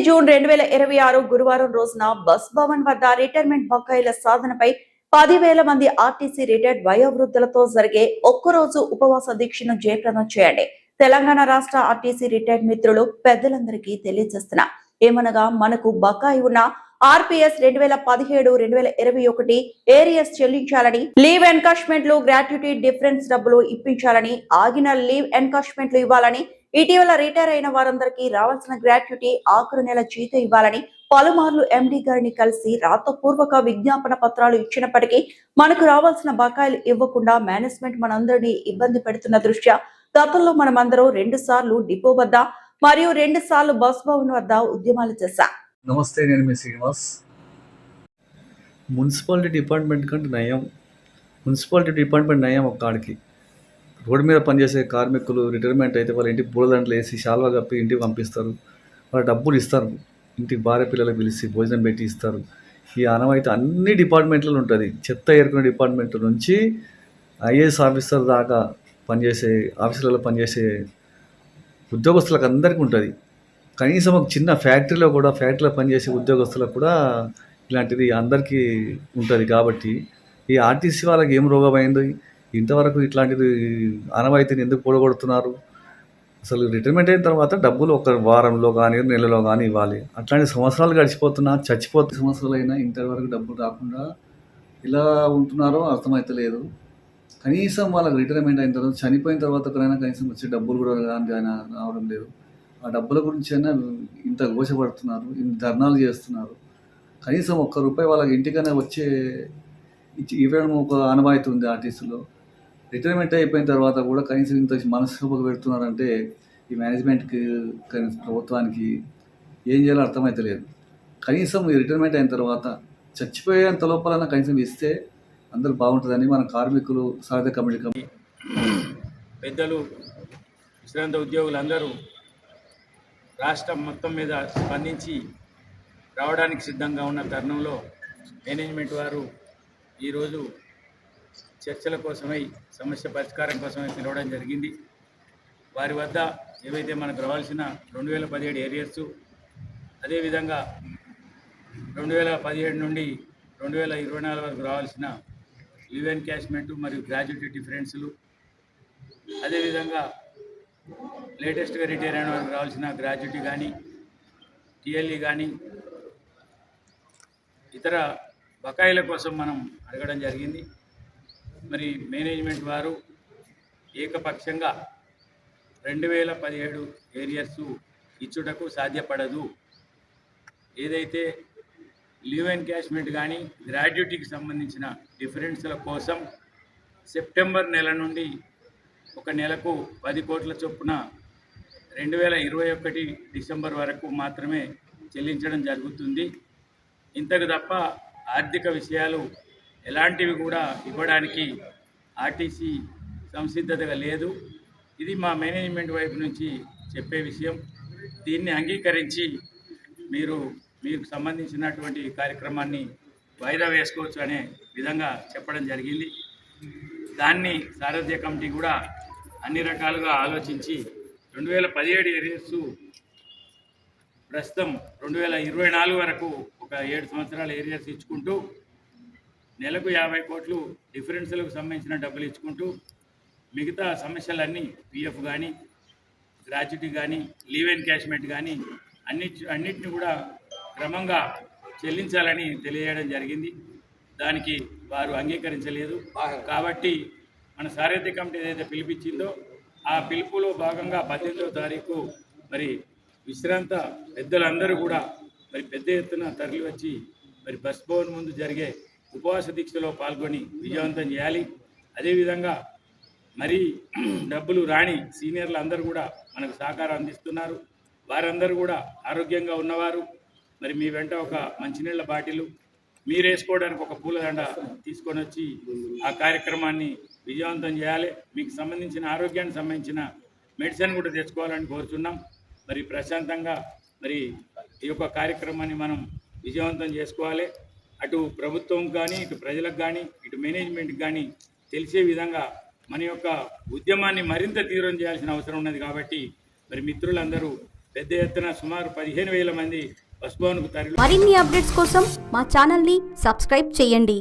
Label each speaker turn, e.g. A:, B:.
A: June 2026 గురువారం రోజున bus Bhavan వద్ద రిటైర్మెంట్ బకాయిల సాధనపై 10,000 మంది ఆర్టీసీ రిటైర్డ్ వయోవృద్ధులతో జరిగే ఒక్కరోజు ఉపవాస దీక్షను జయప్రదం చేయండి. తెలంగాణ రాష్ట్ర ఆర్టీసీ రిటైర్డ్ మిత్రులు పెద్దలందరికీ తెలియజేస్తున్నా ఏమనగా మనకు బకాయి ఉన్న ఆర్పీఎస్ 2017-2021 ఏరియస్ చెల్లించాలని, లీవ్ ఎన్కాష్మెంట్లు, గ్రాట్యుటీ డిఫరెన్స్ డబ్బులు ఇప్పించాలని, ఆగిన లీవ్ ఎన్కాష్మెంట్లు ఇవ్వాలని, ఇటీవల రిటైర్ అయిన వారందరికీ రావాల్సిన గ్రాట్యుటీ ఆఖరు నెల జీతం ఇవ్వాలని పలుమార్లు ఎండీ గారిని కలిసి రాతపూర్వక విజ్ఞాపన పత్రాలు ఇచ్చినప్పటికీ మనకు రావాల్సిన బకాయిలు ఇవ్వకుండా మేనేజ్మెంట్ మనందరినీ ఇబ్బంది పెడుతున్న దృష్ట్యా గతంలో మనమందరం 2 సార్లు డిపో వద్ద మరియు 2 సార్లు బస్ భవన్ వద్ద ఉద్యమాలు చేశాం.
B: నమస్తే, నేను మీ శ్రీనివాస్. మున్సిపాలిటీ డిపార్ట్మెంట్ కంటే నయం, మున్సిపాలిటీ డిపార్ట్మెంట్ నయం. ఒక్కడికి రోడ్డు మీద పనిచేసే కార్మికులు రిటైర్మెంట్ అయితే వాళ్ళ ఇంటికి బూడదండలు వేసి శాల్వా కప్పి ఇంటికి పంపిస్తారు. వాళ్ళ డబ్బులు ఇస్తారు, ఇంటికి భార్య పిల్లలకు పిలిచి భోజనం పెట్టి ఇస్తారు. ఈ ఆనవాయితీ అన్ని డిపార్ట్మెంట్లలో ఉంటుంది. చెత్త ఏరుకునే డిపార్ట్మెంట్ నుంచి ఐఏఎస్ ఆఫీసర్ దాకా పనిచేసే ఆఫీసులలో పనిచేసే ఉద్యోగస్తులకు అందరికీ ఉంటుంది. కనీసం ఒక చిన్న ఫ్యాక్టరీలో పనిచేసే ఉద్యోగస్తులకు కూడా ఇలాంటిది అందరికీ ఉంటుంది. కాబట్టి ఈ ఆర్టీసీ వాళ్ళకి ఏం రోగమైంది, ఇంతవరకు ఇట్లాంటిది ఆనవాయితీని ఎందుకు పొడగొడుతున్నారు? అసలు రిటైర్మెంట్ అయిన తర్వాత డబ్బులు ఒక వారంలో కానీ నెలలో కానీ ఇవ్వాలి. అట్లాంటి సంవత్సరాలు గడిచిపోతున్నా, చచ్చిపోతున్న సంవత్సరాలు అయినా ఇంతవరకు డబ్బులు రాకుండా ఇలా ఉంటున్నారో అర్థమవుతలేదు. కనీసం వాళ్ళకి రిటైర్మెంట్ అయిన తర్వాత చనిపోయిన తర్వాత కనీసం వచ్చే డబ్బులు కూడా రావడం లేదు. ఆ డబ్బుల గురించి అయినా ఇంత ఘోషపడుతున్నారు, ఇంత ధర్నాలు చేస్తున్నారు. కనీసం ₹1 వాళ్ళకి ఇంటికైనా వచ్చే ఇవ్వడం ఒక ఆనవాయితీ ఉంది ఆర్టీసీలో. రిటైర్మెంట్ అయిపోయిన తర్వాత కూడా కనీసం ఇంత మనసు పెడుతున్నారంటే ఈ మేనేజ్మెంట్కి, ప్రభుత్వానికి ఏం చేయాలో అర్థమవుతలేదు. కనీసం ఈ రిటైర్మెంట్ అయిన తర్వాత చచ్చిపోయేంత లోపలన్నా కనీసం ఇస్తే అందరూ బాగుంటుందని మన కార్మికులు సారథ్య కమిటీ
C: పెద్దలు, విశ్రాంత ఉద్యోగులందరూ రాష్ట్రం మొత్తం మీద స్పందించి రావడానికి సిద్ధంగా ఉన్న తరుణంలో మేనేజ్మెంట్ వారు ఈరోజు చర్చల కోసమై, సమస్య పరిష్కారం కోసమై పిలవడం జరిగింది. వారి వద్ద ఏవైతే మనకు రావాల్సిన 2017 ఏరియర్స్, అదేవిధంగా 2017 నుండి 2024 వరకు రావాల్సిన లీవ్ ఎన్కాష్మెంట్ మరియు గ్రాడ్యుటీ డిఫరెన్స్లు, అదేవిధంగా లేటెస్ట్గా రిటైర్ అయిన వారికి రావాల్సిన గ్రాడ్యుటీ కానీ, టీఎల్ఈ కానీ, ఇతర బకాయిల కోసం మనం అడగడం జరిగింది. మరి మేనేజ్మెంట్ వారు ఏకపక్షంగా 2017 ఏరియర్స్ ఇచ్చుటకు సాధ్యపడదు. ఏదైతే లీవ్ ఎన్కాష్మెంట్ కానీ గ్రాడ్యుటీకి సంబంధించిన డిఫరెన్స్ల కోసం సెప్టెంబర్ నెల నుండి ఒక నెలకు 10 కోట్ల చొప్పున 2021 డిసెంబర్ వరకు మాత్రమే చెల్లించడం జరుగుతుంది. ఇంతకు తప్ప ఆర్థిక విషయాలు ఎలాంటివి కూడా ఇవ్వడానికి ఆర్టీసీ సంసిద్ధతగా లేదు. ఇది మా మేనేజ్మెంట్ వైపు నుంచి చెప్పే విషయం. దీన్ని అంగీకరించి మీకు సంబంధించినటువంటి కార్యక్రమాన్ని వాయిదా వేసుకోవచ్చు అనే విధంగా చెప్పడం జరిగింది. దాన్ని సారథ్య కమిటీ కూడా అన్ని రకాలుగా ఆలోచించి 2017 ఏరియర్స్ ప్రస్తుతం 2024 వరకు ఒక 7 సంవత్సరాల ఏరియర్స్ ఇచ్చుకుంటూ నెలకు 50 కోట్లు డిఫరెన్స్లకు సంబంధించిన డబ్బులు ఇచ్చుకుంటూ మిగతా సమస్యలన్నీ పిఎఫ్ కానీ, గ్రాడ్యుటీ కానీ, లీవ్ ఎన్కాష్మెంట్ కానీ అన్నిటిని కూడా క్రమంగా చెల్లించాలని తెలియజేయడం జరిగింది. దానికి వారు అంగీకరించలేదు. కాబట్టి మన సారథ్య కమిటీ ఏదైతే పిలిపించిందో ఆ పిలుపులో భాగంగా 18వ తారీఖు మరి విశ్రాంత పెద్దలందరూ కూడా మరి పెద్ద ఎత్తున తరలి వచ్చి మరి బస్ భవన్ ముందు జరిగే ఉపవాస దీక్షలో పాల్గొని విజయవంతం చేయాలి. అదేవిధంగా మరి డబ్బులు రాని సీనియర్లు అందరూ కూడా మనకు సహకారం అందిస్తున్నారు. వారందరూ కూడా ఆరోగ్యంగా ఉన్నవారు మరి మీ వెంట ఒక మంచినీళ్ళ బాటిలు, మీరు వేసుకోవడానికి ఒక పూలదండ తీసుకొని వచ్చి ఆ కార్యక్రమాన్ని విజయవంతం చేయాలి. మీకు సంబంధించిన ఆరోగ్యానికి సంబంధించిన మెడిసిన్ కూడా తెచ్చుకోవాలని కోరుతున్నాం. మరి ప్రశాంతంగా మరి ఈ యొక్క కార్యక్రమాన్ని మనం విజయవంతం చేసుకోవాలి. అటు ప్రభుత్వం కానీ, ఇటు ప్రజలకు కానీ, ఇటు మేనేజ్మెంట్కి కానీ తెలిసే విధంగా మన యొక్క ఉద్యమాన్ని మరింత తీవ్రం చేయాల్సిన అవసరం ఉన్నది. కాబట్టి మరి మిత్రులందరూ పెద్ద ఎత్తున సుమారు 15,000 మంది బస్ భవన్కు తరలి
D: మరిన్ని అప్డేట్స్ కోసం మా ఛానల్ని సబ్స్క్రైబ్ చేయండి.